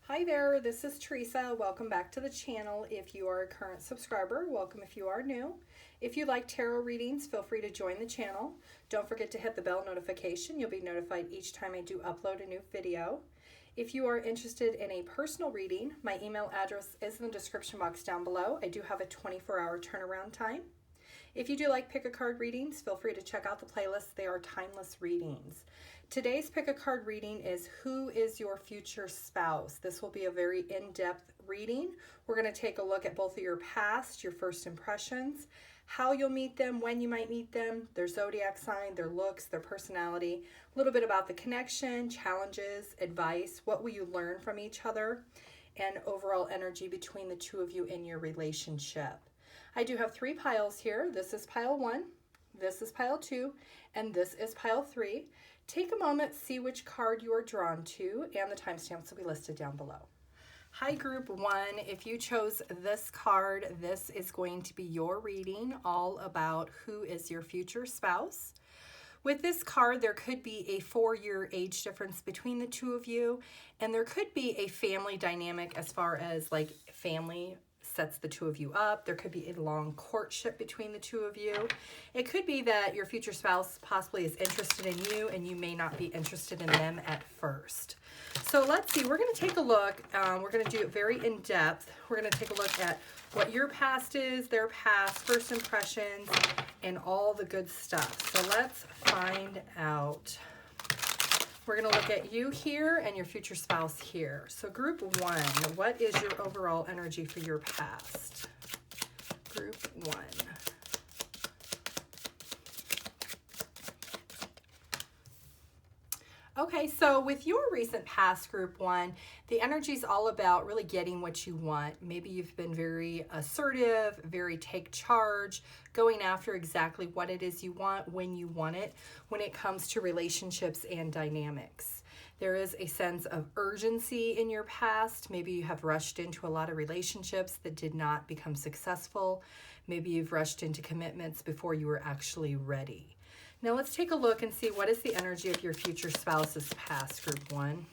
Hi there, this is Teresa. Welcome back to the channel. If you are a current subscriber, welcome if you are new. If you like tarot readings, feel free to join the channel. Don't forget to hit the bell notification. You'll be notified each time I do upload a new video. If you are interested in a personal reading, my email address is in the description box down below. I do have a 24-hour turnaround time. If you do like pick a card readings, feel free to check out the playlist. They are timeless readings. Today's pick a card reading is Who is Your Future Spouse? This will be a very in-depth reading. We're going to take a look at both of your past, your first impressions, how you'll meet them, when you might meet them, their zodiac sign, their looks, their personality, a little bit about the connection, challenges, advice, what will you learn from each other, and overall energy between the two of you in your relationship. I do have 3 piles here. This is pile 1, this is pile 2, and this is pile 3. Take a moment, see which card you are drawn to, and the timestamps will be listed down below. Hi group 1, if you chose this card, this is going to be your reading all about who is your future spouse. With this card, there could be a 4-year age difference between the two of you, and there could be a family dynamic as far as like family sets the two of you up. There could be a long courtship between the two of you. It could be that your future spouse possibly is interested in you and you may not be interested in them at first. So let's see, we're going to take a look. We're going to do it very in depth. We're going to take a look at what your past is, their past, first impressions, and all the good stuff. So let's find out. We're going to look at you here and your future spouse here. So group 1, what is your overall energy for your past? Group 1. Okay, so with your recent past, group 1, the energy is all about really getting what you want. Maybe you've been very assertive, very take charge, going after exactly what it is you want when you want it when it comes to relationships and dynamics. There is a sense of urgency in your past. Maybe you have rushed into a lot of relationships that did not become successful. Maybe you've rushed into commitments before you were actually ready. Now let's take a look and see what is the energy of your future spouse's past, group 1.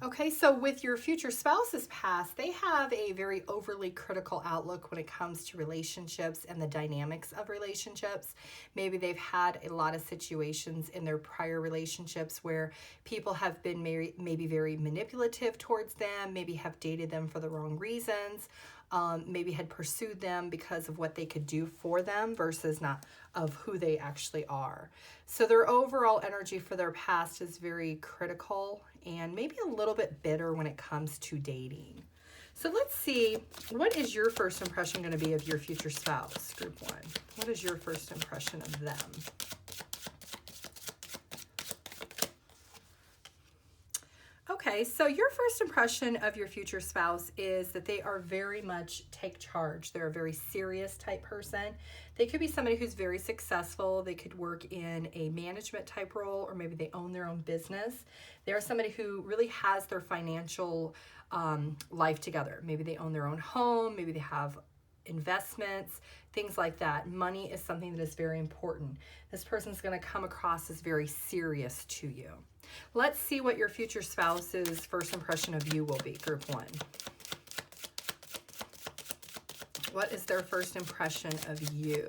Okay, so with your future spouse's past, they have a very overly critical outlook when it comes to relationships and the dynamics of relationships. Maybe they've had a lot of situations in their prior relationships where people have been maybe very manipulative towards them, maybe have dated them for the wrong reasons, maybe had pursued them because of what they could do for them versus not of who they actually are. So their overall energy for their past is very critical and maybe a little bit bitter when it comes to dating. So let's see, what is your first impression going to be of your future spouse, group 1? What is your first impression of them? Okay, so your first impression of your future spouse is that they are very much take charge. They're a very serious type person. They could be somebody who's very successful. They could work in a management type role, or maybe they own their own business. They're somebody who really has their financial life together. Maybe they own their own home. Maybe they have investments, things like that. Money is something that is very important. This person's going to come across as very serious to you. Let's see what your future spouse's first impression of you will be, group 1. What is their first impression of you?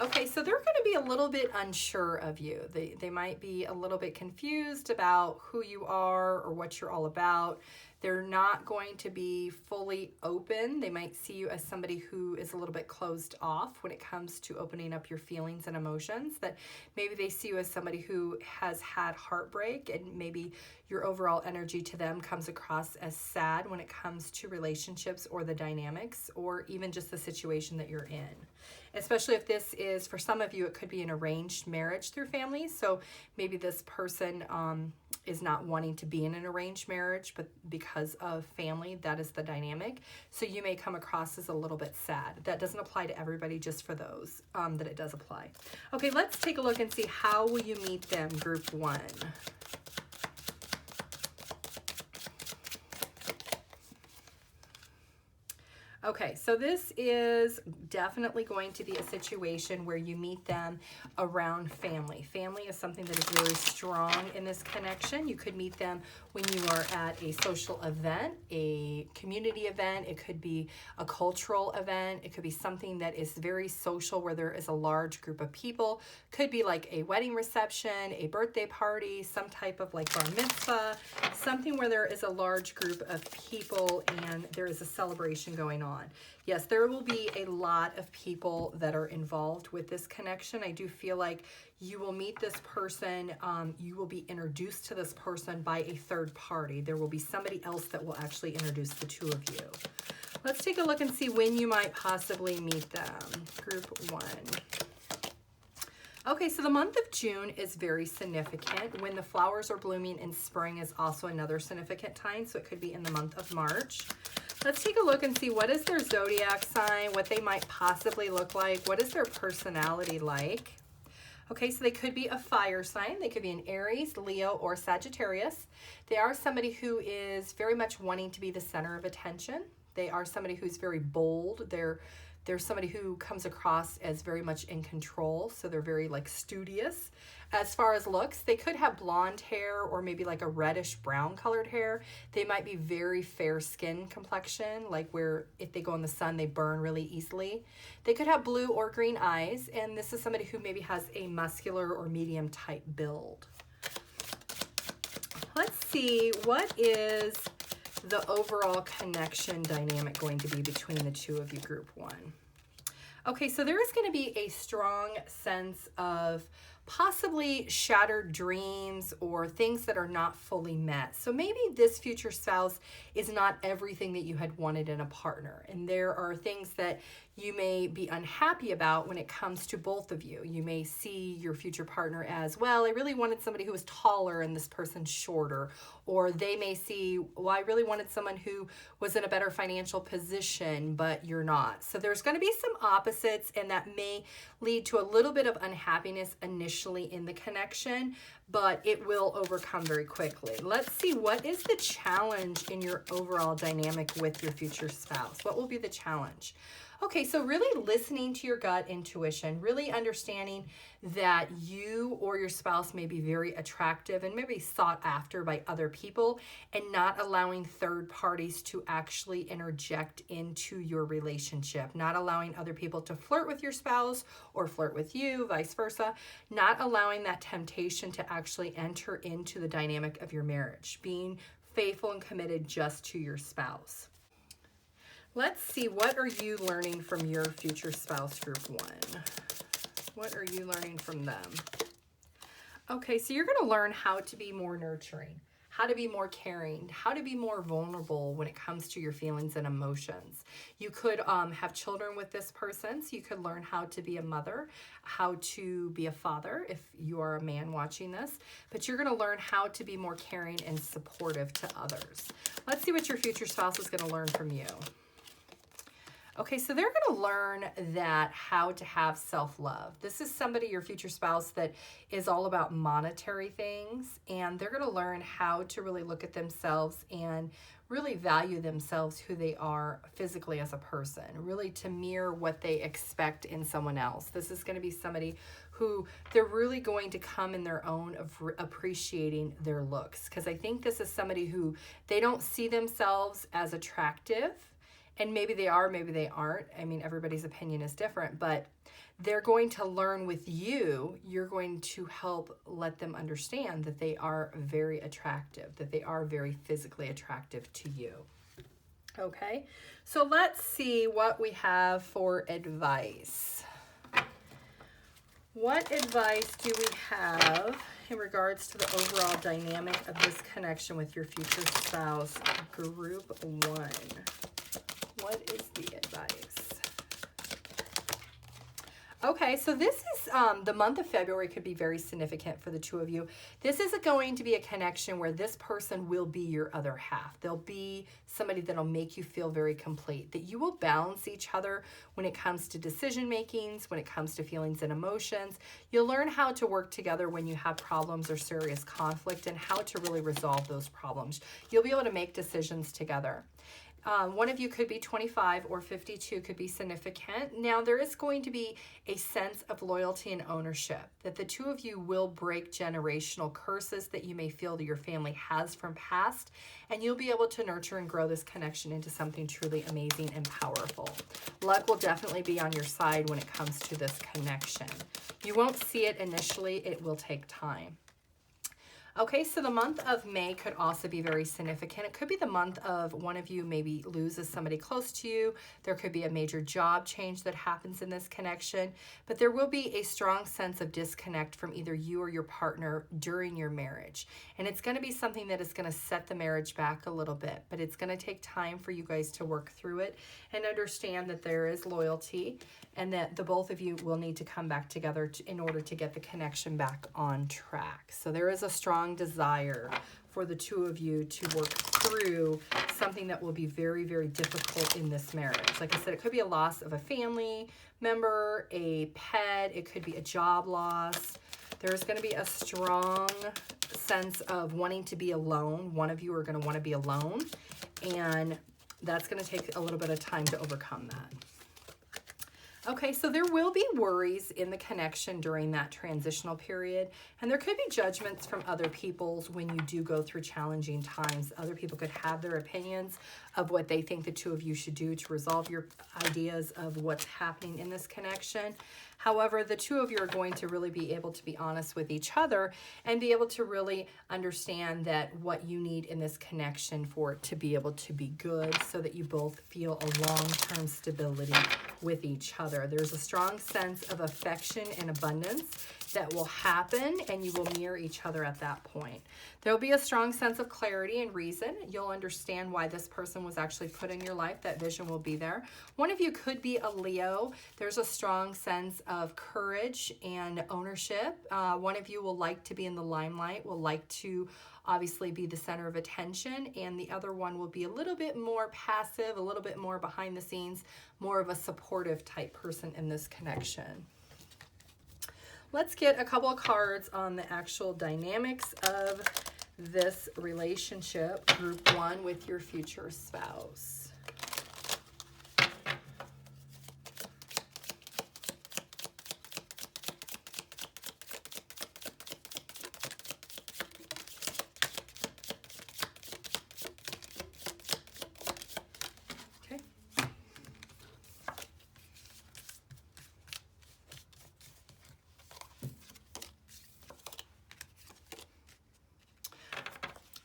Okay, so they're going to be a little bit unsure of you. They might be a little bit confused about who you are or what you're all about. They're not going to be fully open. They might see you as somebody who is a little bit closed off when it comes to opening up your feelings and emotions. That maybe they see you as somebody who has had heartbreak, and maybe your overall energy to them comes across as sad when it comes to relationships or the dynamics or even just the situation that you're in. Especially if this is, for some of you, it could be an arranged marriage through family. So maybe this person is not wanting to be in an arranged marriage, but because of family, that is the dynamic. So you may come across as a little bit sad. That doesn't apply to everybody, just for those that it does apply. Okay, let's take a look and see how will you meet them, group 1. Okay, so this is definitely going to be a situation where you meet them around family. Family is something that is very strong in this connection. You could meet them when you are at a social event, a community event. It could be a cultural event. It could be something that is very social where there is a large group of people. Could be like a wedding reception, a birthday party, some type of like bar mitzvah, something where there is a large group of people and there is a celebration going on. Yes, there will be a lot of people that are involved with this connection. I do feel like you will meet this person, you will be introduced to this person by a third party. There will be somebody else that will actually introduce the two of you. Let's take a look and see when you might possibly meet them. Group 1. Okay, so the month of June is very significant. When the flowers are blooming in spring is also another significant time, so it could be in the month of March. Let's take a look and see what is their zodiac sign, what they might possibly look like, what is their personality like. Okay, so they could be a fire sign. They could be an Aries, Leo, or Sagittarius. They are somebody who is very much wanting to be the center of attention. They are somebody who's very bold. They're somebody who comes across as very much in control, so they're very like studious. As far as looks, they could have blonde hair or maybe like a reddish brown colored hair. They might be very fair skin complexion, like where if they go in the sun, they burn really easily. They could have blue or green eyes, and this is somebody who maybe has a muscular or medium type build. Let's see, what is the overall connection dynamic going to be between the two of you, group 1? Okay, so there is going to be a strong sense of possibly shattered dreams or things that are not fully met. So maybe this future spouse is not everything that you had wanted in a partner. And there are things that you may be unhappy about when it comes to both of you. You may see your future partner as, well, I really wanted somebody who was taller and this person's shorter. Or they may see, well, I really wanted someone who was in a better financial position, but you're not. So there's going to be some opposites, and that may lead to a little bit of unhappiness initially in the connection, but it will overcome very quickly. Let's see, what is the challenge in your overall dynamic with your future spouse? What will be the challenge? Okay, so really listening to your gut intuition, really understanding that you or your spouse may be very attractive and maybe sought after by other people, and not allowing third parties to actually interject into your relationship, not allowing other people to flirt with your spouse or flirt with you, vice versa, not allowing that temptation to actually enter into the dynamic of your marriage, being faithful and committed just to your spouse. Let's see, what are you learning from your future spouse, group 1? What are you learning from them? Okay, so you're going to learn how to be more nurturing, how to be more caring, how to be more vulnerable when it comes to your feelings and emotions. You could have children with this person, so you could learn how to be a mother, how to be a father if you are a man watching this, but you're going to learn how to be more caring and supportive to others. Let's see what your future spouse is going to learn from you. Okay, so they're going to learn that how to have self-love. This is somebody, your future spouse, that is all about monetary things, and they're going to learn how to really look at themselves and really value themselves, who they are physically as a person, really to mirror what they expect in someone else. This is going to be somebody who they're really going to come in their own of appreciating their looks, because I think this is somebody who they don't see themselves as attractive. And maybe they are, maybe they aren't. I mean, everybody's opinion is different, but they're going to learn with you. You're going to help let them understand that they are very attractive, that they are very physically attractive to you. Okay, so let's see what we have for advice. What advice do we have in regards to the overall dynamic of this connection with your future spouse, group 1? What is the advice? Okay, so this is the month of February could be very significant for the two of you. This is going to be a connection where this person will be your other half. They'll be somebody that'll make you feel very complete, that you will balance each other when it comes to decision makings, when it comes to feelings and emotions. You'll learn how to work together when you have problems or serious conflict, and how to really resolve those problems. You'll be able to make decisions together. One of you could be 25 or 52, could be significant. Now, there is going to be a sense of loyalty and ownership, that the two of you will break generational curses that you may feel that your family has from past, and you'll be able to nurture and grow this connection into something truly amazing and powerful. Luck will definitely be on your side when it comes to this connection. You won't see it initially, it will take time. Okay, so the month of May could also be very significant. It could be the month of one of you maybe loses somebody close to you. There could be a major job change that happens in this connection, but there will be a strong sense of disconnect from either you or your partner during your marriage. And it's going to be something that is going to set the marriage back a little bit, but it's going to take time for you guys to work through it and understand that there is loyalty and that the both of you will need to come back together in order to get the connection back on track. So there is a strong desire for the two of you to work through something that will be very, very difficult in this marriage. Like I said, it could be a loss of a family member, a pet, it could be a job loss. There's going to be a strong sense of wanting to be alone. One of you are going to want to be alone, and that's going to take a little bit of time to overcome that. Okay, so there will be worries in the connection during that transitional period, and there could be judgments from other people when you do go through challenging times. Other people could have their opinions of what they think the two of you should do to resolve your ideas of what's happening in this connection. However, the two of you are going to really be able to be honest with each other and be able to really understand that what you need in this connection for it to be able to be good, so that you both feel a long-term stability with each other. There's a strong sense of affection and abundance that will happen, and you will mirror each other at that point. There'll be a strong sense of clarity and reason. You'll understand why this person was actually put in your life. That vision will be there. One of you could be a Leo. There's a strong sense of courage and ownership. One of you will like to be in the limelight, will like to obviously be the center of attention, and the other one will be a little bit more passive, a little bit more behind the scenes, more of a supportive type person in this connection. Let's get a couple of cards on the actual dynamics of this relationship, group one, with your future spouse.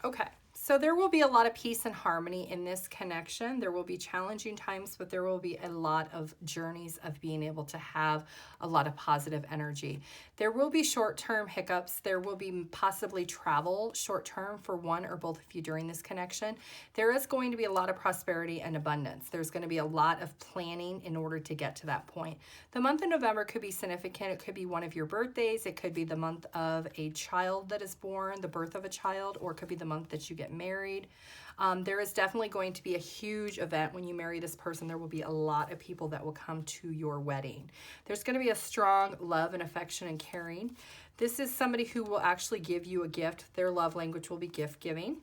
Okay, so there will be a lot of peace and harmony in this connection. There will be challenging times, but there will be a lot of journeys of being able to have a lot of positive energy. There will be short-term hiccups. There will be possibly travel short-term for one or both of you during this connection. There is going to be a lot of prosperity and abundance. There's going to be a lot of planning in order to get to that point. The month of November could be significant. It could be one of your birthdays. It could be the month of a child that is born, the birth of a child, or it could be the month that you get married. There is definitely going to be a huge event when you marry this person. There will be a lot of people that will come to your wedding. There's going to be a strong love and affection and caring. This is somebody who will actually give you a gift. Their love language will be gift giving.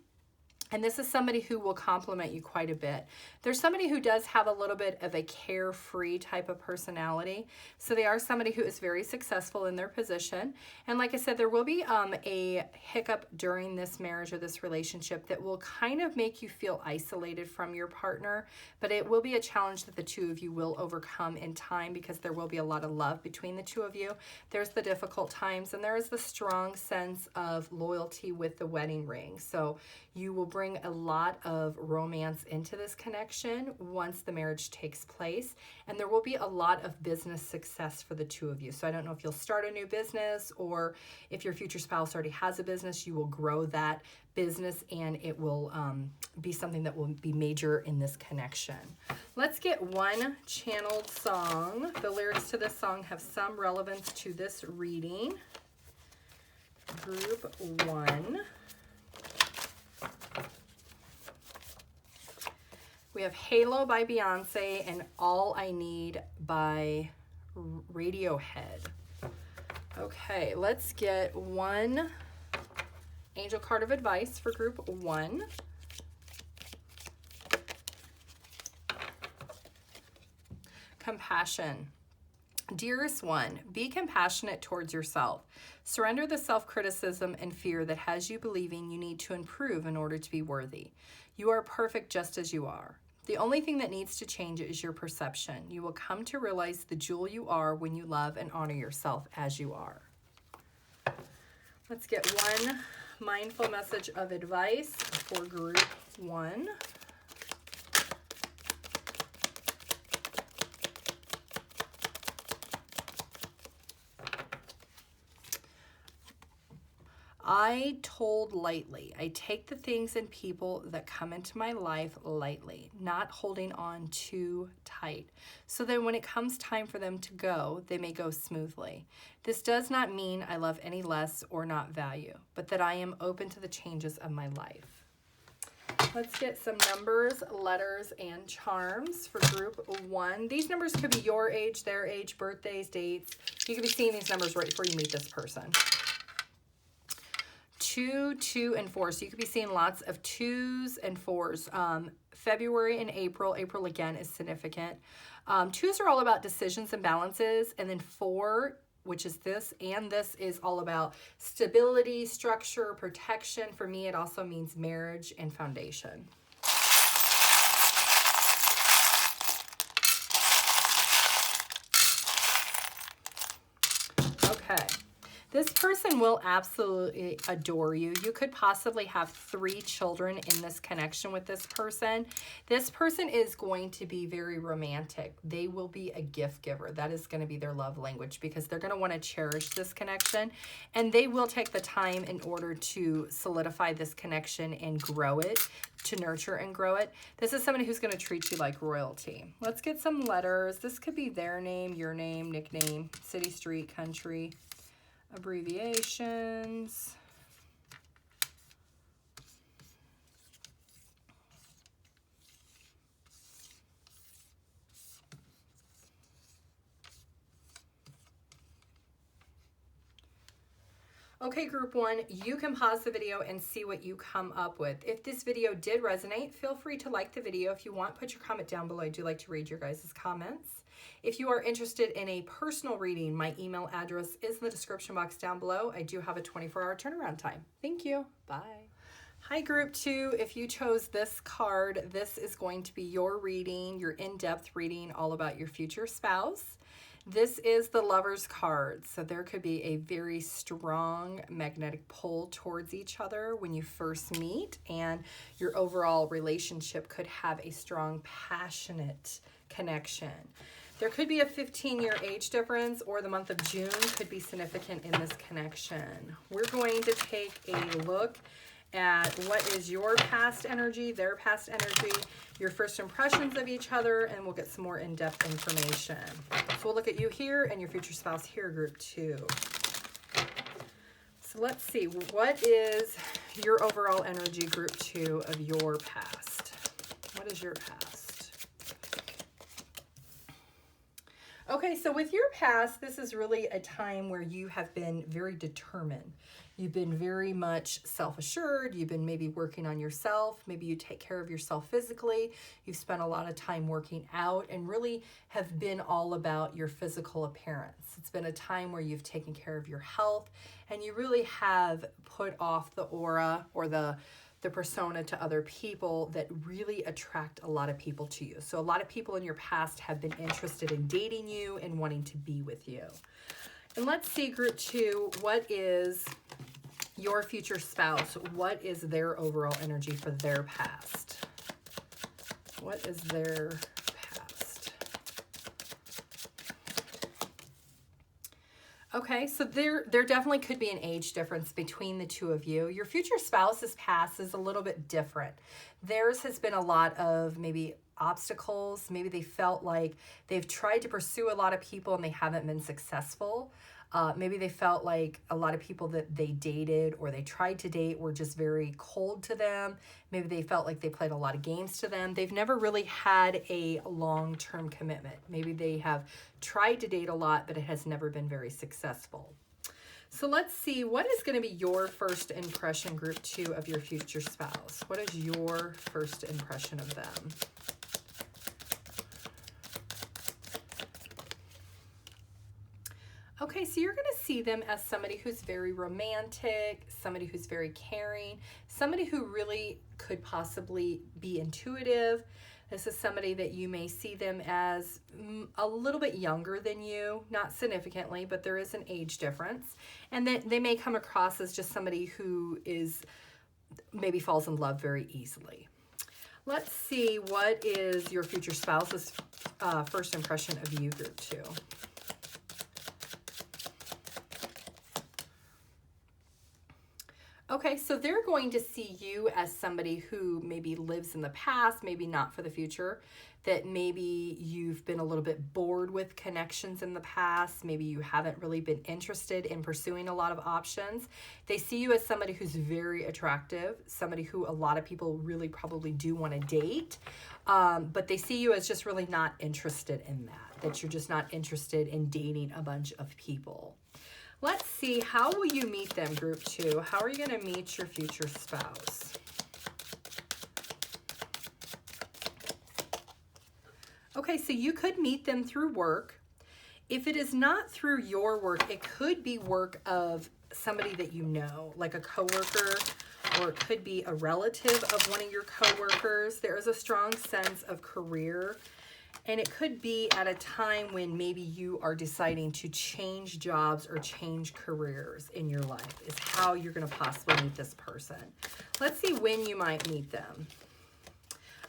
And this is somebody who will compliment you quite a bit. There's somebody who does have a little bit of a carefree type of personality. So they are somebody who is very successful in their position. And like I said, there will be a hiccup during this marriage or this relationship that will kind of make you feel isolated from your partner. But it will be a challenge that the two of you will overcome in time, because there will be a lot of love between the two of you. There's the difficult times, and there is the strong sense of loyalty with the wedding ring. So you will bring a lot of romance into this connection once the marriage takes place, and there will be a lot of business success for the two of you. So I don't know if you'll start a new business, or if your future spouse already has a business, you will grow that business, and it will be something that will be major in this connection. Let's get one channeled song. The lyrics to this song have some relevance to this reading. Group one. We have Halo by Beyonce and All I Need by Radiohead. Okay, let's get one angel card of advice for group one. Compassion. Dearest one, be compassionate towards yourself. Surrender the self-criticism and fear that has you believing you need to improve in order to be worthy. You are perfect just as you are. The only thing that needs to change is your perception. You will come to realize the jewel you are when you love and honor yourself as you are. Let's get one mindful message of advice for group 1. I told lightly. I take the things and people that come into my life lightly, not holding on too tight. So then when it comes time for them to go, they may go smoothly. This does not mean I love any less or not value, but that I am open to the changes of my life. Let's get some numbers, letters, and charms for group 1. These numbers could be your age, their age, birthdays, dates. You could be seeing these numbers right before you meet this person. 2, 2, and 4. So you could be seeing lots of 2s and 4s. February and April. April, again, is significant. 2s are all about decisions and balances. And then 4, which is this, and this is all about stability, structure, protection. For me, it also means marriage and foundation. Okay. This person will absolutely adore you. You could possibly have 3 children in this connection with this person. This person is going to be very romantic. They will be a gift giver. That is going to be their love language because they're going to want to cherish this connection. And they will take the time in order to solidify this connection and grow it, to nurture and grow it. This is somebody who's going to treat you like royalty. Let's get some letters. This could be their name, your name, nickname, city, street, country. Abbreviations. Okay, group 1, you can pause the video and see what you come up with. If this video did resonate, feel free to like the video. If you want, put your comment down below. I do like to read your guys' comments. If you are interested in a personal reading, my email address is in the description box down below. I do have a 24-hour turnaround time. Thank you. Bye. Hi, group 2. If you chose this card, this is going to be your reading, your in-depth reading all about your future spouse. This is the Lover's card, so there could be a very strong magnetic pull towards each other when you first meet, and your overall relationship could have a strong, passionate connection. There could be a 15-year age difference, or the month of June could be significant in this connection. We're going to take a look at what is your past energy, their past energy, your first impressions of each other, and we'll get some more in-depth information. So we'll look at you here and your future spouse here, group 2. So let's see, what is your overall energy, group 2, of your past? What is your past? Okay, so with your past, this is really a time where you have been very determined. You've been very much self-assured. You've been maybe working on yourself. Maybe you take care of yourself physically. You've spent a lot of time working out and really have been all about your physical appearance. It's been a time where you've taken care of your health and you really have put off the aura or the persona to other people that really attract a lot of people to you. So a lot of people in your past have been interested in dating you and wanting to be with you. And let's see, group 2, what is your future spouse? What is their overall energy for their past? What is their past? Okay, so there definitely could be an age difference between the two of you. Your future spouse's past is a little bit different. Theirs has been a lot of maybe obstacles. Maybe they felt like they've tried to pursue a lot of people and they haven't been successful. Maybe they felt like a lot of people that they dated or they tried to date were just very cold to them. Maybe they felt like they played a lot of games to them. They've never really had a long-term commitment. Maybe they have tried to date a lot, but it has never been very successful. So let's see, what is going to be your first impression, group 2, of your future spouse? What is your first impression of them? Okay, so you're going to see them as somebody who's very romantic, somebody who's very caring, somebody who really could possibly be intuitive. This is somebody that you may see them as a little bit younger than you, not significantly, but there is an age difference. And then they may come across as just somebody who is maybe falls in love very easily. Let's see, what is your future spouse's first impression of you, group 2? Okay, so they're going to see you as somebody who maybe lives in the past, maybe not for the future, that maybe you've been a little bit bored with connections in the past, maybe you haven't really been interested in pursuing a lot of options. They see you as somebody who's very attractive, somebody who a lot of people really probably do want to date, but they see you as just really not interested in that you're just not interested in dating a bunch of people. Let's see, how will you meet them, group 2? How are you going to meet your future spouse? Okay, so you could meet them through work. If it is not through your work, it could be work of somebody that you know, like a coworker, or it could be a relative of one of your coworkers. There is a strong sense of career. And it could be at a time when maybe you are deciding to change jobs or change careers in your life is how you're going to possibly meet this person. Let's see when you might meet them.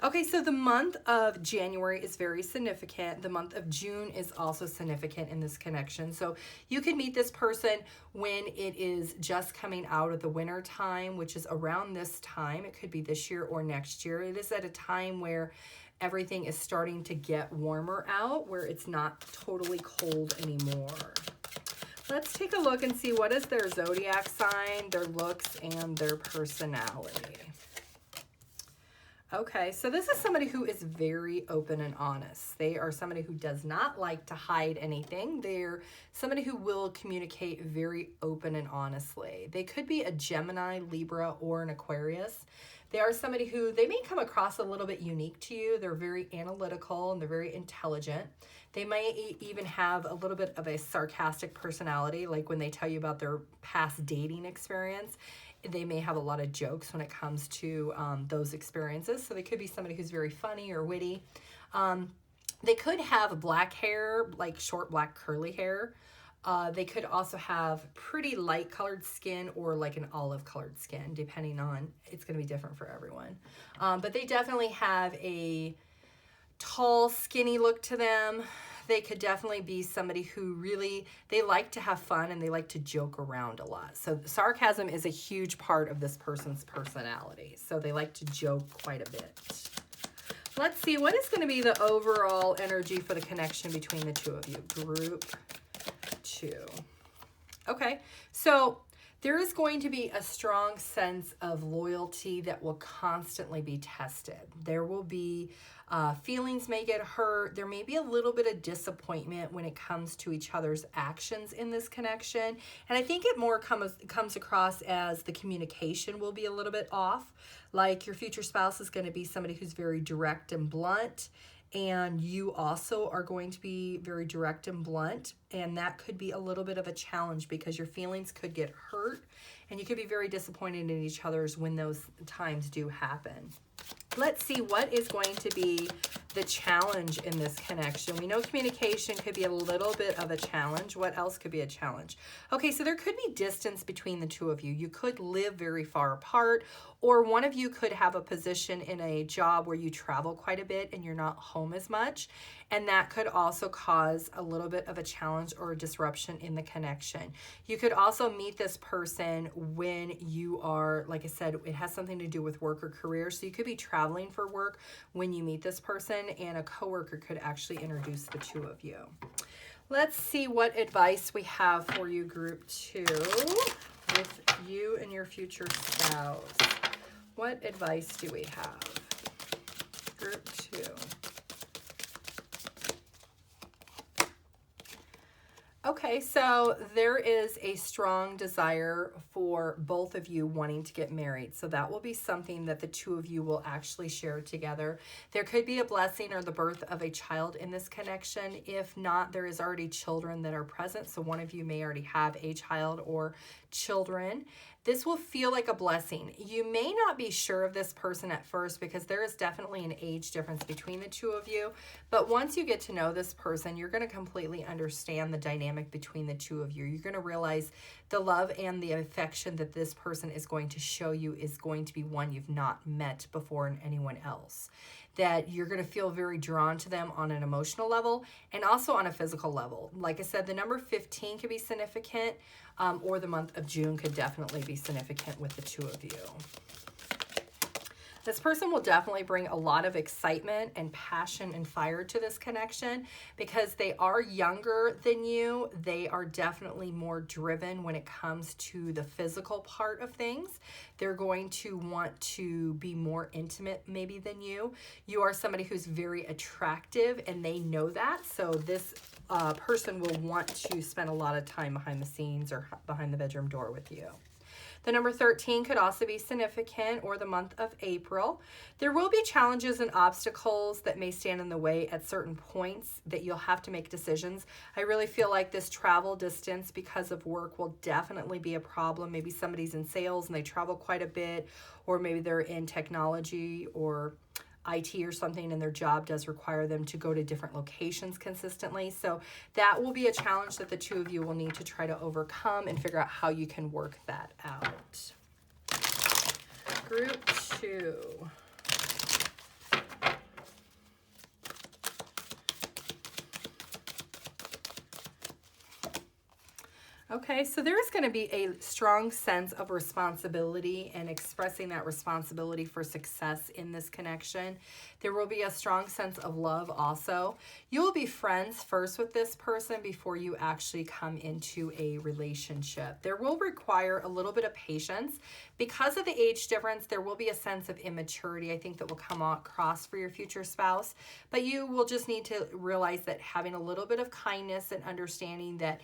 Okay, so the month of January is very significant. The month of June is also significant in this connection. So you can meet this person when it is just coming out of the winter time, which is around this time. It could be this year or next year. It is at a time where everything is starting to get warmer out, where it's not totally cold anymore. Let's take a look and see what is their zodiac sign, their looks, and their personality. Okay, so this is somebody who is very open and honest. They are somebody who does not like to hide anything. They're somebody who will communicate very open and honestly. They could be a Gemini, Libra, or an Aquarius. They are somebody who, they may come across a little bit unique to you. They're very analytical and they're very intelligent. They may even have a little bit of a sarcastic personality, like when they tell you about their past dating experience. They may have a lot of jokes when it comes to those experiences. So they could be somebody who's very funny or witty. They could have black hair, like short black curly hair. They could also have pretty light colored skin or like an olive colored skin, depending on, it's going to be different for everyone. But they definitely have a tall, skinny look to them. They could definitely be somebody who really, they like to have fun and they like to joke around a lot. So sarcasm is a huge part of this person's personality. So they like to joke quite a bit. Let's see, what is going to be the overall energy for the connection between the two of you? Group 2. Okay, so there is going to be a strong sense of loyalty that will constantly be tested. There will be feelings may get hurt. There may be a little bit of disappointment when it comes to each other's actions in this connection. And I think it more comes across as the communication will be a little bit off. Like your future spouse is going to be somebody who's very direct and blunt. And you also are going to be very direct and blunt. And that could be a little bit of a challenge because your feelings could get hurt. And you could be very disappointed in each other's when those times do happen. Let's see what is going to be the challenge in this connection. We know communication could be a little bit of a challenge. What else could be a challenge? Okay, so there could be distance between the two of you. You could live very far apart, or one of you could have a position in a job where you travel quite a bit and you're not home as much. And that could also cause a little bit of a challenge or a disruption in the connection. You could also meet this person when you are, like I said, it has something to do with work or career. So you could be traveling for work when you meet this person, and a coworker could actually introduce the two of you. Let's see what advice we have for you, group 2, with you and your future spouse. What advice do we have? Group 2. Okay, so there is a strong desire for both of you wanting to get married. So that will be something that the two of you will actually share together. There could be a blessing or the birth of a child in this connection. If not, there is already children that are present. So one of you may already have a child or children. This will feel like a blessing. You may not be sure of this person at first because there is definitely an age difference between the two of you. But once you get to know this person, you're going to completely understand the dynamic between the two of you. You're going to realize the love and the affection that this person is going to show you is going to be one you've not met before in anyone else. That you're going to feel very drawn to them on an emotional level and also on a physical level. Like I said, the number 15 could be significant, or the month of June could definitely be significant with the two of you. This person will definitely bring a lot of excitement and passion and fire to this connection because they are younger than you. They are definitely more driven when it comes to the physical part of things. They're going to want to be more intimate maybe than you. You are somebody who's very attractive and they know that. So this person will want to spend a lot of time behind the scenes or behind the bedroom door with you. The number 13 could also be significant, or the month of April. There will be challenges and obstacles that may stand in the way at certain points that you'll have to make decisions. I really feel like this travel distance because of work will definitely be a problem. Maybe somebody's in sales and they travel quite a bit, or maybe they're in technology or IT or something and their job does require them to go to different locations consistently. So that will be a challenge that the two of you will need to try to overcome and figure out how you can work that out. Group 2. Okay, so there's going to be a strong sense of responsibility and expressing that responsibility for success in this connection. There will be a strong sense of love also. You will be friends first with this person before you actually come into a relationship. There will require a little bit of patience. Because of the age difference, there will be a sense of immaturity, I think, that will come across for your future spouse. But you will just need to realize that having a little bit of kindness and understanding that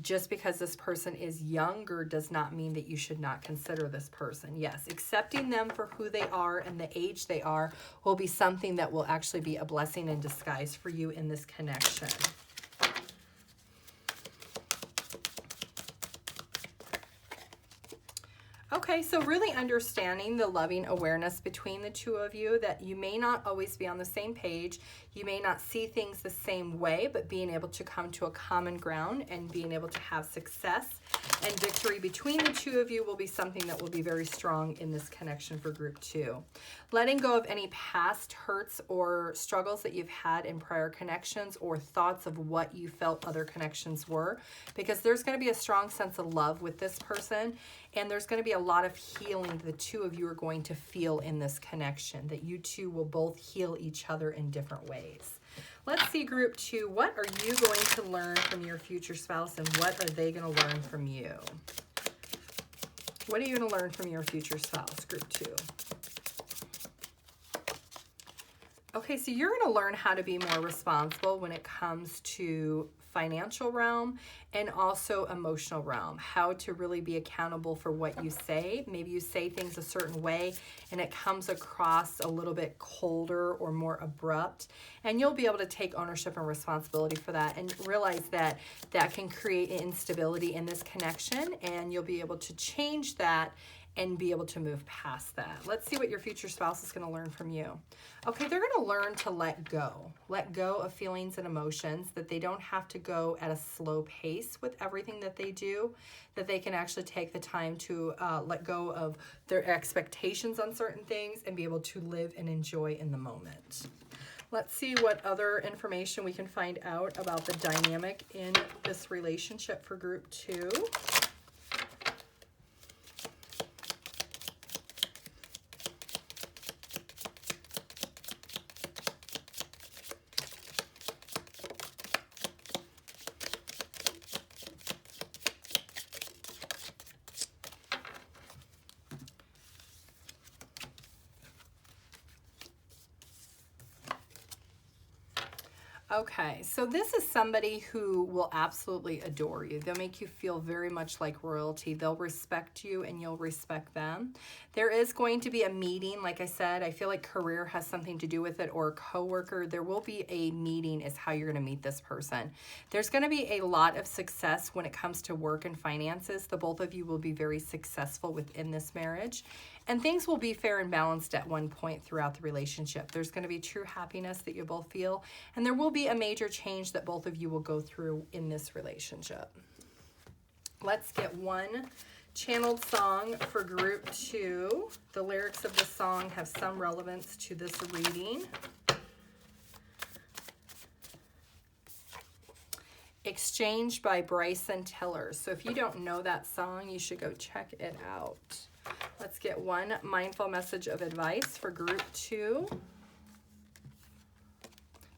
just because this person is younger does not mean that you should not consider this person. Yes, accepting them for who they are and the age they are will be something that will actually be a blessing in disguise for you in this connection. Okay, so really understanding the loving awareness between the two of you, that you may not always be on the same page. You may not see things the same way, but being able to come to a common ground and being able to have success and victory between the two of you will be something that will be very strong in this connection for group 2. Letting go of any past hurts or struggles that you've had in prior connections or thoughts of what you felt other connections were, because there's going to be a strong sense of love with this person, and there's going to be a lot of healing the two of you are going to feel in this connection, that you two will both heal each other in different ways. Let's see, group 2, what are you going to learn from your future spouse and what are they going to learn from you? What are you going to learn from your future spouse, group 2? Okay, so you're going to learn how to be more responsible when it comes to financial realm and also emotional realm, how to really be accountable for what you say. Maybe you say things a certain way and it comes across a little bit colder or more abrupt, and you'll be able to take ownership and responsibility for that and realize that that can create instability in this connection, and you'll be able to change that and be able to move past that. Let's see what your future spouse is going to learn from you. Okay, they're going to learn to let go of feelings and emotions, that they don't have to go at a slow pace with everything that they do, that they can actually take the time to let go of their expectations on certain things and be able to live and enjoy in the moment. Let's see what other information we can find out about the dynamic in this relationship for group 2. Okay, so this is somebody who will absolutely adore you. They'll make you feel very much like royalty. They'll respect you and you'll respect them. There is going to be a meeting. Like I said, I feel like career has something to do with it, or a coworker. There will be a meeting is how you're going to meet this person. There's going to be a lot of success when it comes to work and finances. The both of you will be very successful within this marriage. And things will be fair and balanced at one point throughout the relationship. There's going to be true happiness that you both feel. And there will be a major change that both of you will go through in this relationship. Let's get one channeled song for group 2. The lyrics of the song have some relevance to this reading. Exchange by Bryson Tiller. So if you don't know that song, you should go check it out. Let's get one mindful message of advice for group 2.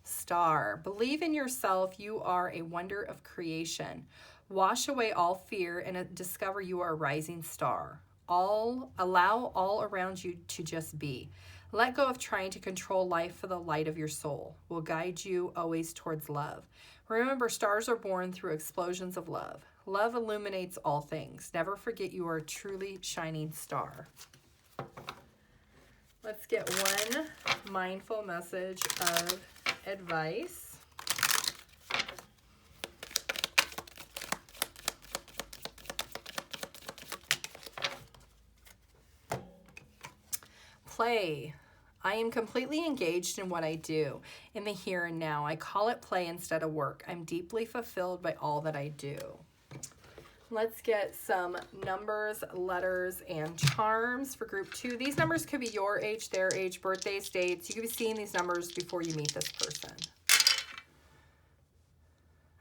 Star. Believe in yourself. You are a wonder of creation. Wash away all fear and discover you are a rising star. Allow all around you to just be. Let go of trying to control life, for the light of your soul will guide you always towards love. Remember, stars are born through explosions of love. Love illuminates all things. Never forget you are a truly shining star. Let's get one mindful message of advice. Play. I am completely engaged in what I do in the here and now. I call it play instead of work. I'm deeply fulfilled by all that I do. Let's get some numbers, letters, and charms for group 2. These numbers could be your age, their age, birthdays, dates. You could be seeing these numbers before you meet this person.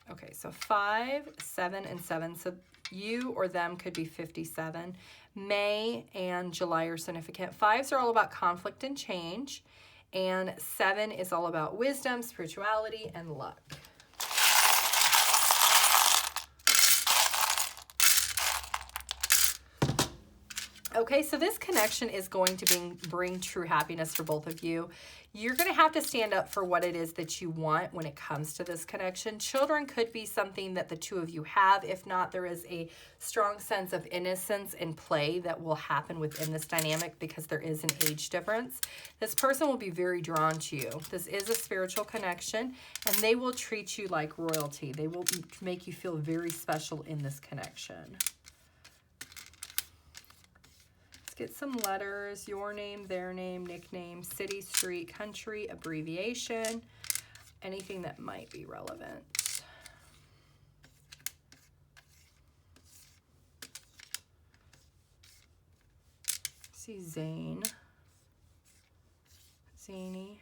Okay, so 5, 7, and 7. So you or them could be 57. May and July are significant. 5s are all about conflict and change. And 7 is all about wisdom, spirituality, and luck. Okay, so this connection is going to bring true happiness for both of you. You're going to have to stand up for what it is that you want when it comes to this connection. Children could be something that the two of you have. If not, there is a strong sense of innocence and play that will happen within this dynamic because there is an age difference. This person will be very drawn to you. This is a spiritual connection, and they will treat you like royalty. They will make you feel very special in this connection. Get some letters, your name, their name, nickname, city, street, country, abbreviation, anything that might be relevant. See Zane, Zany.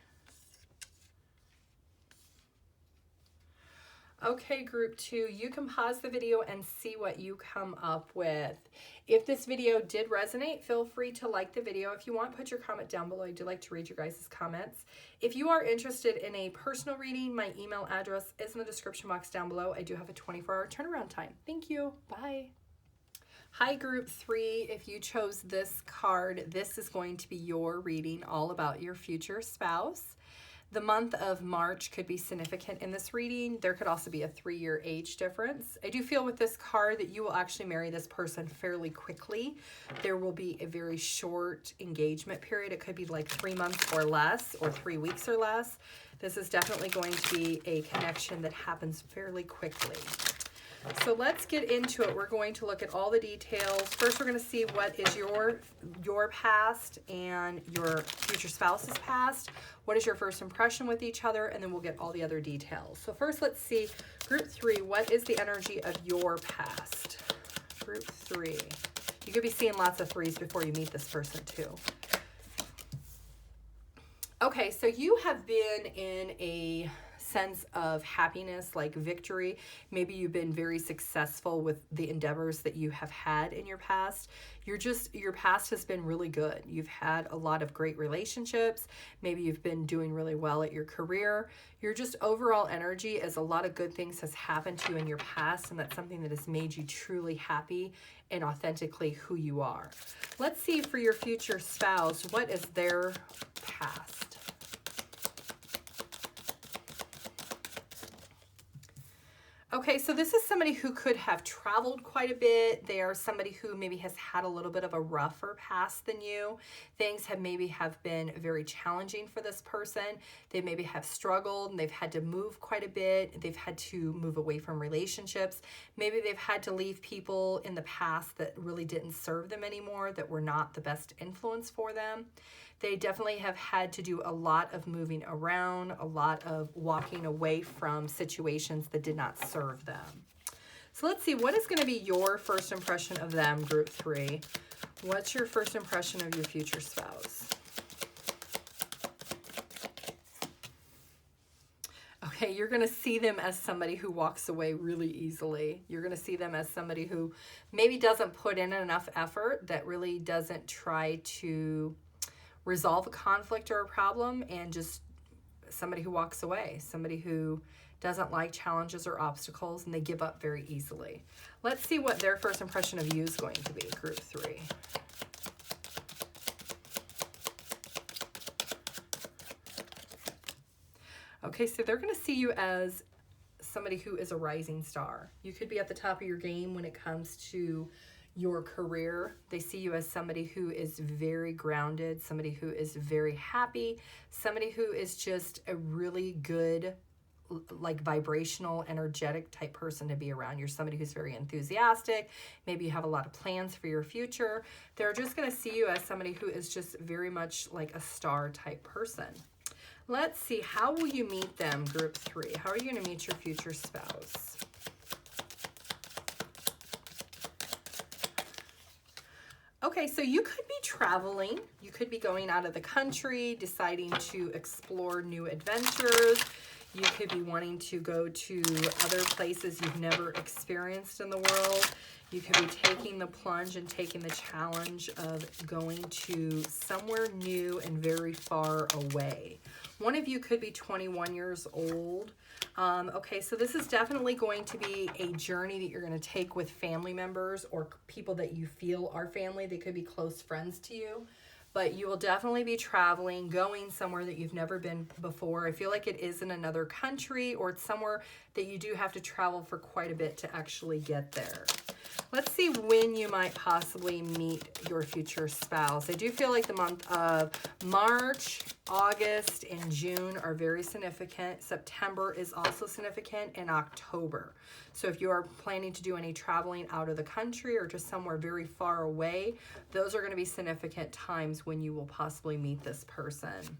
Okay, group 2, you can pause the video and see what you come up with. If this video did resonate, feel free to like the video. If you want, put your comment down below. I do like to read your guys' comments. If you are interested in a personal reading, my email address is in the description box down below. I do have a 24-hour turnaround time. Thank you. Bye. Hi, group 3. If you chose this card, this is going to be your reading all about your future spouse. The month of March could be significant in this reading. There could also be a 3-year age difference. I do feel with this card that you will actually marry this person fairly quickly. There will be a very short engagement period. It could be like 3 months or less, or 3 weeks or less. This is definitely going to be a connection that happens fairly quickly. So let's get into it. We're going to look at all the details. First, we're going to see what is your past and your future spouse's past. What is your first impression with each other? And then we'll get all the other details. So first, let's see, group 3, what is the energy of your past? Group 3. You could be seeing lots of 3s before you meet this person too. Okay, so you have been in a sense of happiness, like victory. Maybe you've been very successful with the endeavors that you have had in your past. Your past has been really good. You've had a lot of great relationships. Maybe you've been doing really well at your career. Your just overall energy is a lot of good things has happened to you in your past, and that's something that has made you truly happy and authentically who you are. Let's see for your future spouse, what is their past? Okay, so this is somebody who could have traveled quite a bit. They are somebody who maybe has had a little bit of a rougher past than you. Things have been very challenging for this person. They maybe have struggled and they've had to move quite a bit. They've had to move away from relationships. Maybe they've had to leave people in the past that really didn't serve them anymore, that were not the best influence for them. They definitely have had to do a lot of moving around, a lot of walking away from situations that did not serve them. So let's see, what is going to be your first impression of them, group 3? What's your first impression of your future spouse? Okay, you're going to see them as somebody who walks away really easily. You're going to see them as somebody who maybe doesn't put in enough effort, that really doesn't try to resolve a conflict or a problem, and just somebody who walks away, somebody who doesn't like challenges or obstacles, and they give up very easily. Let's see what their first impression of you is going to be, group 3. Okay, so they're going to see you as somebody who is a rising star. You could be at the top of your game when it comes to your career. They see you as somebody who is very grounded, somebody who is very happy, somebody who is just a really good, like vibrational, energetic type person to be around. You're somebody who's very enthusiastic. Maybe you have a lot of plans for your future. They're just going to see you as somebody who is just very much like a star type person. Let's see, how will you meet them, group 3? How are you going to meet your future spouse? Okay, so you could be traveling. You could be going out of the country, deciding to explore new adventures. You could be wanting to go to other places you've never experienced in the world. You could be taking the plunge and taking the challenge of going to somewhere new and very far away. One of you could be 21 years old. Okay, so this is definitely going to be a journey that you're going to take with family members or people that you feel are family. They could be close friends to you, but you will definitely be traveling, going somewhere that you've never been before. I feel like it is in another country, or it's somewhere that you do have to travel for quite a bit to actually get there. Let's see when you might possibly meet your future spouse. I do feel like the month of March, August, and June are very significant. September is also significant, and October. So if you are planning to do any traveling out of the country or just somewhere very far away, those are going to be significant times when you will possibly meet this person.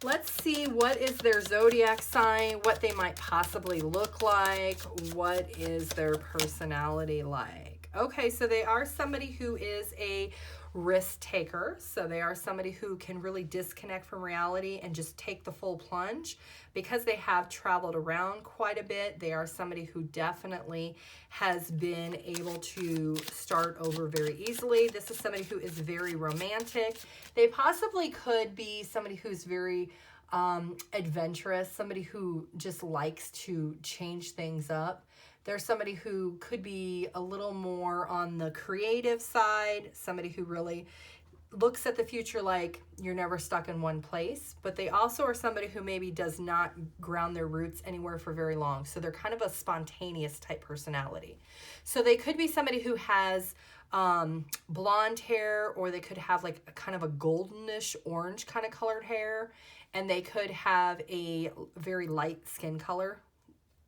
Let's see, what is their zodiac sign, what they might possibly look like, what is their personality like. Okay, so they are somebody who is a risk taker. So they are somebody who can really disconnect from reality and just take the full plunge. Because they have traveled around quite a bit, they are somebody who definitely has been able to start over very easily. This is somebody who is very romantic. They possibly could be somebody who's very adventurous, somebody who just likes to change things up. There's somebody who could be a little more on the creative side, somebody who really looks at the future like you're never stuck in one place, but they also are somebody who maybe does not ground their roots anywhere for very long. So they're kind of a spontaneous type personality. So they could be somebody who has blonde hair, or they could have like a kind of a goldenish orange kind of colored hair, and they could have a very light skin color,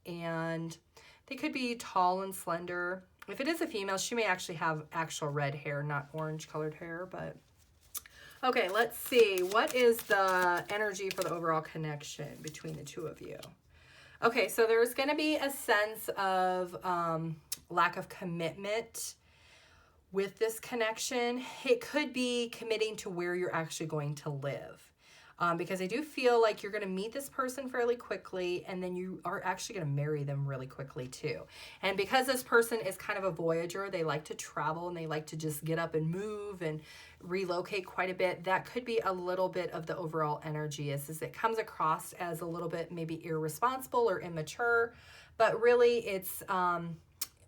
and they could be tall and slender. If it is a female, she may actually have actual red hair, not orange colored hair, but okay, let's see. What is the energy for the overall connection between the two of you? Okay, so there's going to be a sense of lack of commitment with this connection. It could be committing to where you're actually going to live. Because I do feel like you're going to meet this person fairly quickly, and then you are actually going to marry them really quickly too. And because this person is kind of a voyager, they like to travel and they like to just get up and move and relocate quite a bit. That could be a little bit of the overall energy, is it comes across as a little bit maybe irresponsible or immature, but really it's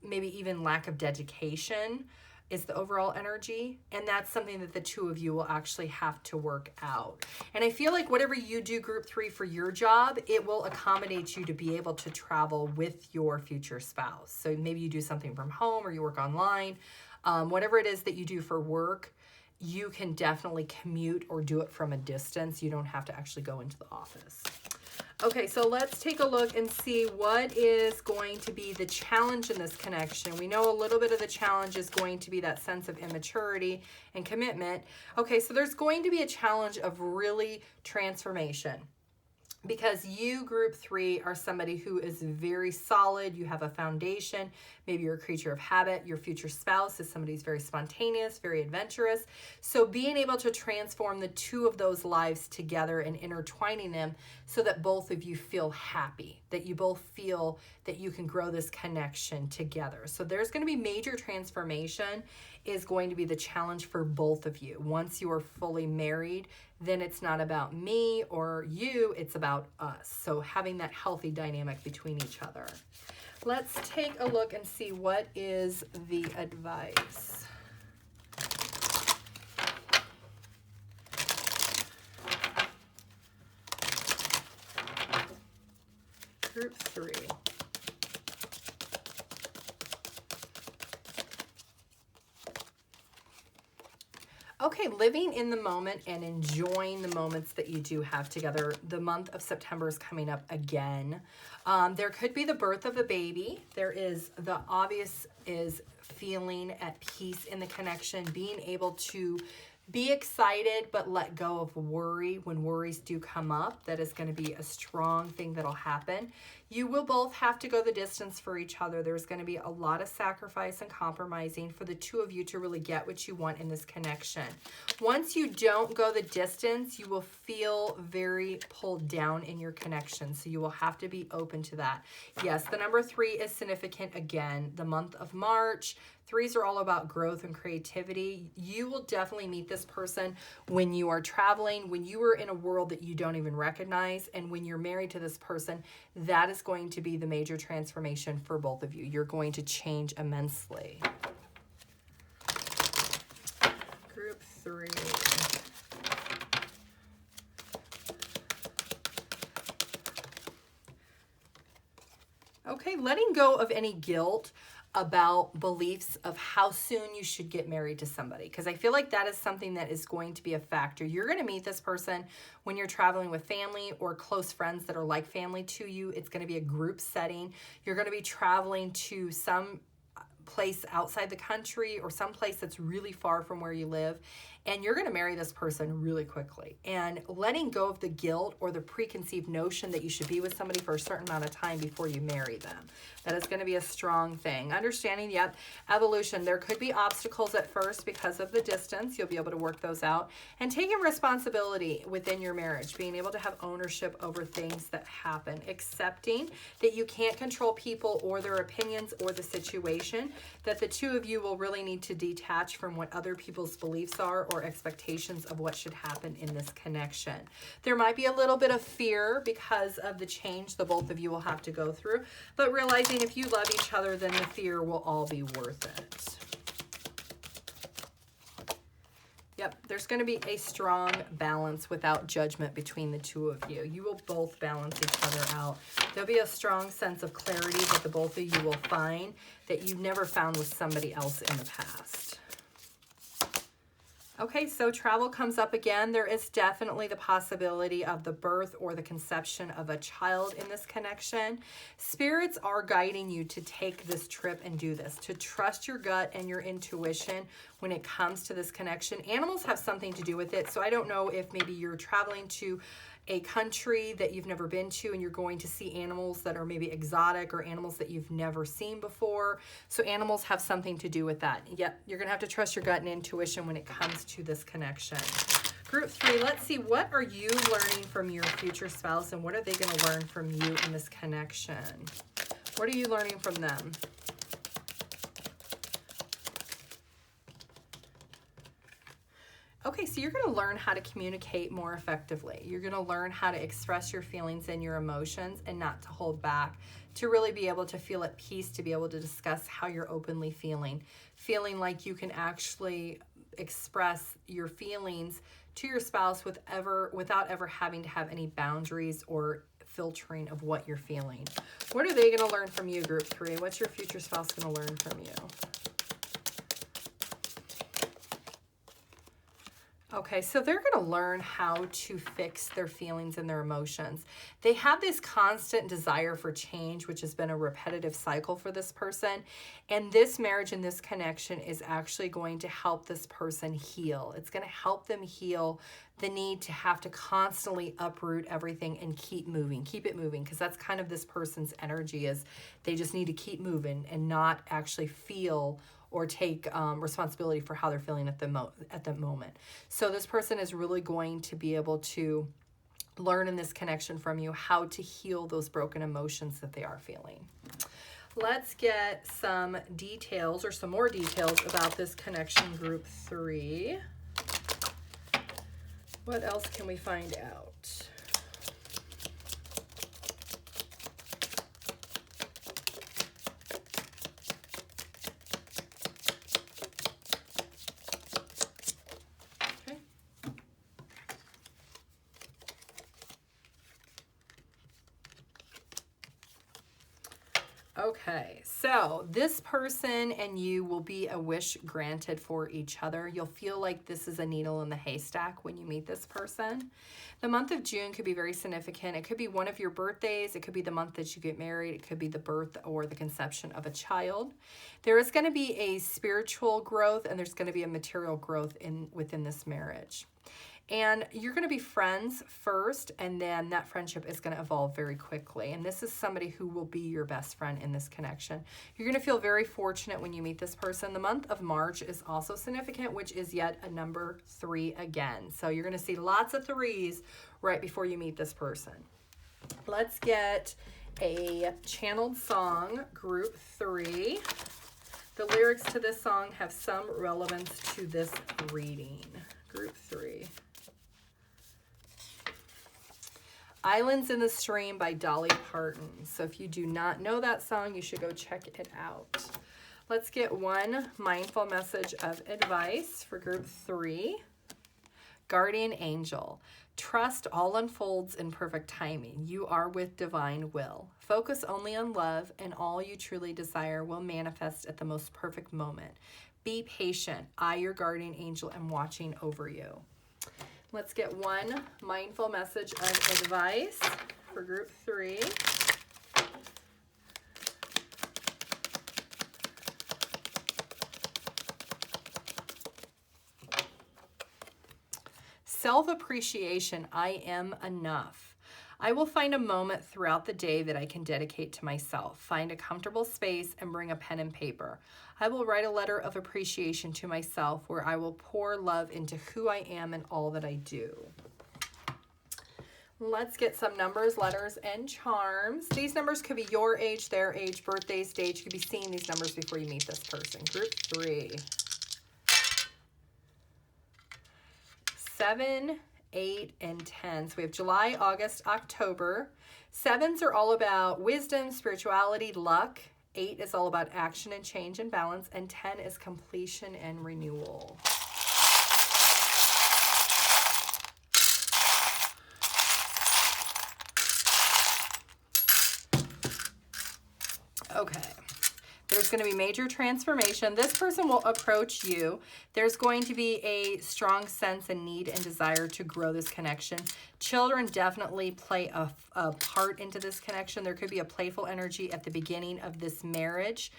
maybe even lack of dedication. is the overall energy, and that's something that the two of you will actually have to work out. And I feel like whatever you do, group 3, for your job, it will accommodate you to be able to travel with your future spouse. So maybe you do something from home or you work online. Whatever it is that you do for work, you can definitely commute or do it from a distance. You don't have to actually go into the office. Okay, so let's take a look and see what is going to be the challenge in this connection. We know a little bit of the challenge is going to be that sense of immaturity and commitment. Okay, so there's going to be a challenge of really transformation. Because you, group 3, are somebody who is very solid. You have a foundation. Maybe you're a creature of habit. Your future spouse is somebody who's very spontaneous, very adventurous. So being able to transform the two of those lives together and intertwining them so that both of you feel happy, that you both feel that you can grow this connection together. So there's going to be major transformation is going to be the challenge for both of you. Once you are fully married, then it's not about me or you, it's about us. So having that healthy dynamic between each other. Let's take a look and see what is the advice. Group 3. Okay, living in the moment and enjoying the moments that you do have together. The month of September is coming up again. There could be the birth of a baby. There is the obvious is feeling at peace in the connection, being able to be excited but let go of worry when worries do come up. That is going to be a strong thing that'll happen. You will both have to go the distance for each other. There's going to be a lot of sacrifice and compromising for the two of you to really get what you want in this connection. Once you don't go the distance, you will feel very pulled down in your connection. So you will have to be open to that. Yes, the number 3 is significant again. The month of March. 3s are all about growth and creativity. You will definitely meet this person when you are traveling, when you are in a world that you don't even recognize, and when you're married to this person, that is going to be the major transformation for both of you. You're going to change immensely. Group 3. Okay, letting go of any guilt about beliefs of how soon you should get married to somebody, because I feel like that is something that is going to be a factor. You're going to meet this person when you're traveling with family or close friends that are like family to you. It's going to be a group setting. You're going to be traveling to some place outside the country or some place that's really far from where you live, and you're going to marry this person really quickly. And letting go of the guilt or the preconceived notion that you should be with somebody for a certain amount of time before you marry them. That is going to be a strong thing. Understanding, yep, evolution. There could be obstacles at first because of the distance. You'll be able to work those out. And taking responsibility within your marriage, being able to have ownership over things that happen, accepting that you can't control people or their opinions or the situation, that the two of you will really need to detach from what other people's beliefs are or expectations of what should happen in this connection. There might be a little bit of fear because of the change the both of you will have to go through, but realizing if you love each other, then the fear will all be worth it. Yep, there's going to be a strong balance without judgment between the two of you. You will both balance each other out. There'll be a strong sense of clarity that the both of you will find that you've never found with somebody else in the past. Okay, so travel comes up again. There is definitely the possibility of the birth or the conception of a child in this connection. Spirits are guiding you to take this trip and do this, to trust your gut and your intuition when it comes to this connection. Animals have something to do with it, so I don't know if maybe you're traveling to a country that you've never been to and you're going to see animals that are maybe exotic or animals that you've never seen before. So animals have something to do with that. Yep, you're gonna have to trust your gut and intuition when it comes to this connection. Group 3, let's see, what are you learning from your future spouse and what are they gonna learn from you in this connection? What are you learning from them? Okay, so you're going to learn how to communicate more effectively. You're going to learn how to express your feelings and your emotions and not to hold back to really be able to feel at peace, to be able to discuss how you're openly feeling like you can actually express your feelings to your spouse without ever having to have any boundaries or filtering of what you're feeling. What are they going to learn from you, group 3? What's your future spouse going to learn from you? Okay, so they're going to learn how to fix their feelings and their emotions. They have this constant desire for change, which has been a repetitive cycle for this person. And this marriage and this connection is actually going to help this person heal. It's going to help them heal the need to have to constantly uproot everything and keep it moving, because that's kind of this person's energy, is they just need to keep moving and not actually feel or take responsibility for how they're feeling at the moment. So this person is really going to be able to learn in this connection from you how to heal those broken emotions that they are feeling. Let's get some details, or some more details, about this connection, group 3. What else can we find out? Okay, so this person and you will be a wish granted for each other. You'll feel like this is a needle in the haystack when you meet this person. The month of June could be very significant. It could be one of your birthdays. It could be the month that you get married. It could be the birth or the conception of a child. There is going to be a spiritual growth, and there's going to be a material growth within this marriage. And you're going to be friends first, and then that friendship is going to evolve very quickly. And this is somebody who will be your best friend in this connection. You're going to feel very fortunate when you meet this person. The month of March is also significant, which is yet a number 3 again. So you're going to see lots of 3s right before you meet this person. Let's get a channeled song, group 3. The lyrics to this song have some relevance to this reading. Group 3. Islands in the Stream by Dolly Parton. So if you do not know that song, you should go check it out. Let's get one mindful message of advice for group 3. Guardian Angel. Trust all unfolds in perfect timing. You are with divine will. Focus only on love, and all you truly desire will manifest at the most perfect moment. Be patient. I, your guardian angel, am watching over you. Let's get one mindful message of advice for group 3. Self-appreciation. I am enough. I will find a moment throughout the day that I can dedicate to myself. Find a comfortable space and bring a pen and paper. I will write a letter of appreciation to myself where I will pour love into who I am and all that I do. Let's get some numbers, letters, and charms. These numbers could be your age, their age, birthdays, date. You could be seeing these numbers before you meet this person. Group 3. 7, 8, and 10. So we have July, August, October. 7s are all about wisdom, spirituality, luck. 8 is all about action and change and balance. And 10 is completion and renewal. Okay. There's going to be major transformation. This person will approach you. There's going to be a strong sense and need and desire to grow this connection. Children definitely play a part into this connection. There could be a playful energy at the beginning of this marriage,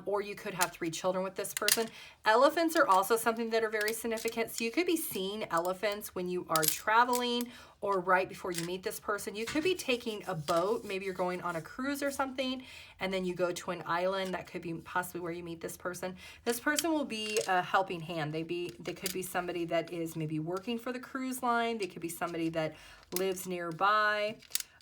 or you could have 3 children with this person. Elephants are also something that are very significant. So you could be seeing elephants when you are traveling or right before you meet this person. You could be taking a boat. Maybe you're going on a cruise or something, and then you go to an island. That could be possibly where you meet this person. This person will be a helping hand. They could be somebody that is maybe working for the cruise line. They could be somebody that lives nearby.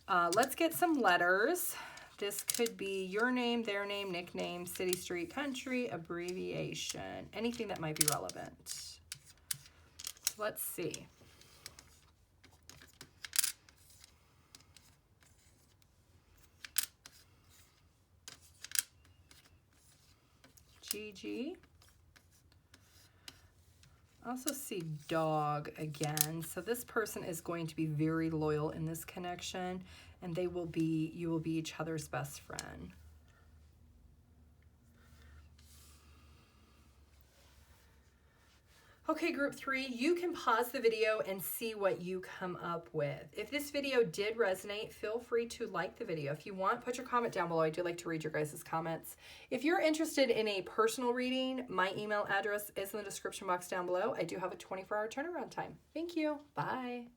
Let's get some letters. This could be your name, their name, nickname, city, street, country, abbreviation, anything that might be relevant. So let's see. Gigi. I also see dog again. So this person is going to be very loyal in this connection, and you will be each other's best friend. Okay, group 3, you can pause the video and see what you come up with. If this video did resonate, feel free to like the video. If you want, put your comment down below. I do like to read your guys' comments. If you're interested in a personal reading, my email address is in the description box down below. I do have a 24-hour turnaround time. Thank you. Bye.